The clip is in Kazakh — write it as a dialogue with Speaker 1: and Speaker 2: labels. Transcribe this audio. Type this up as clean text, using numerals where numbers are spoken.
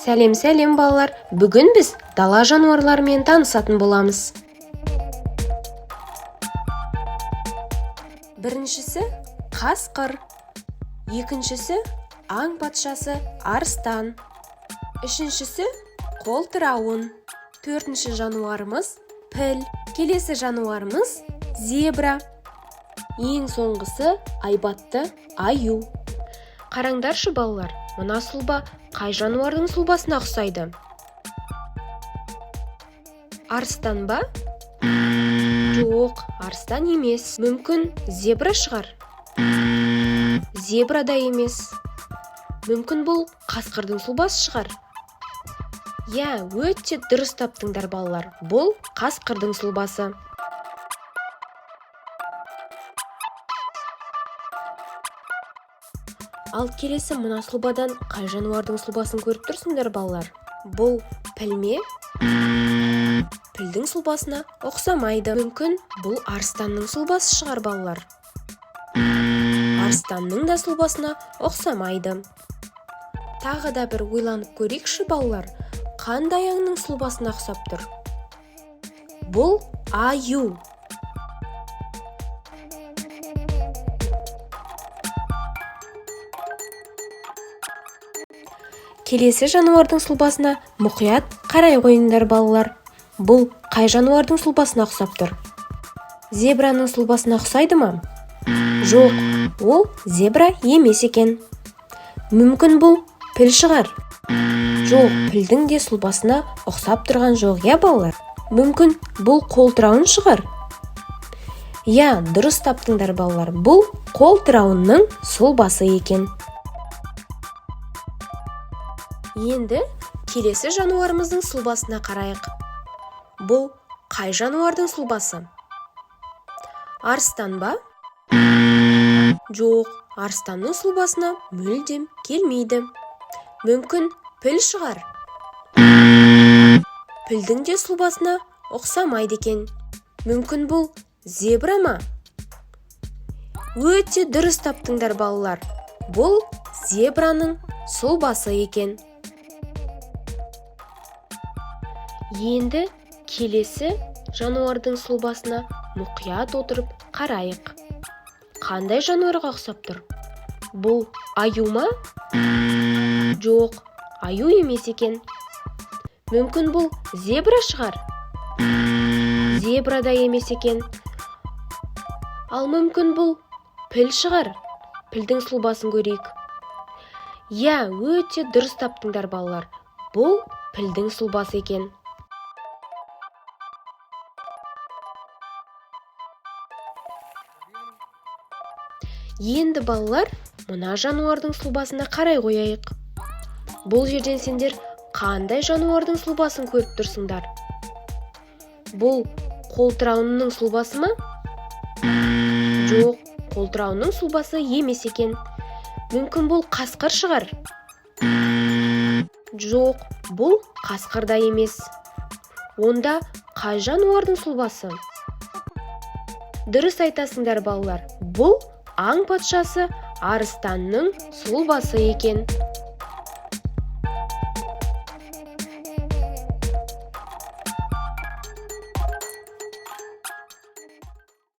Speaker 1: Сәлем балалар, бүгін біз дала жануарларымен танысатын боламыз. Біріншісі қасқыр, екіншісі аң патшасы арыстан, үшіншісі қолтырауын, төртінші жануарымыз піл, келесі жануарымыз зебра, ең соңғысы айбатты аю. Қараңдаршы балалар, мына сұлба қай жануардың сұлбасына ұқсайды? Арыстан ба? Жоқ, арыстан емес. Мүмкін зебра шығар? Зебра да емес. Мүмкін бұл қасқырдың сұлбасы шығар? Өте дұрыс таптыңдар балалар. Бұл қасқырдың сұлбасы. Ал келесі мына сұлбадан қай жануардың сұлбасын көріп тұрсыңдар балалар? Бұл піл ме? Пілдің сұлбасына ұқсамайды. Мүмкін бұл арыстанның сұлбасы шығар балалар? Арыстанның да сұлбасына ұқсамайды. Тағы да бір ойланып көрейікші балалар, қандай аңның сұлбасына ұқсап тұр? Бұл аю. Келесі жануардың сұлбасына мұқият қарай қойыңдар балалар. Бұл қай жануардың сұлбасына ұқсап тұр? Зебраның сұлбасына ұқсайды ма? Жоқ, ол зебра емес екен. Мүмкін бұл піл шығар? Жоқ, пілдің де сұлбасына ұқсап тұрған жоқ, балалар? Мүмкін бұл қолтырауын шығар? Дұрыс таптыңдар балалар, бұл қолтырауынның сұлбасы екен. Енді келесі жануарымыздың сұлбасына қарайық. Бұл қай жануардың сұлбасы? Арыстан ба? Жоқ, арыстанның сұлбасына мүлдем келмейді. Мүмкін піл шығар? Пілдің де сұлбасына ұқсамайды екен. Мүмкін бұл зебра ма? Өте дұрыс таптыңдар балалар. Бұл зебраның сұлбасы екен. Енді келесі жануардың сұлбасына мұқият отырып қарайық. Қандай жануарға ұқсап тұр? Бұл аю ма? Жоқ, аю емес екен. Мүмкін бұл зебра шығар? Зебра да емес екен. Ал мүмкін бұл піл шығар? Пілдің сұлбасын көрейік. Өте дұрыс таптыңдар балалар. Бұл пілдің сұлбасы екен. Енді балалар, мына жануардың сұлбасына қарай қояйық. Бұл жерден сендер қандай жануардың сұлбасын көріп тұрсыңдар? Бұл қолтырауынның сұлбасы ма? Жоқ, қолтырауынның сұлбасы емес екен. Мүмкін бұл қасқыр шығар? Жоқ, бұл қасқыр да емес. Онда қай жануардың сұлбасы? Дұрыс айтасыңдар балалар, бұл аң патшасы арыстанның сұлбасы екен.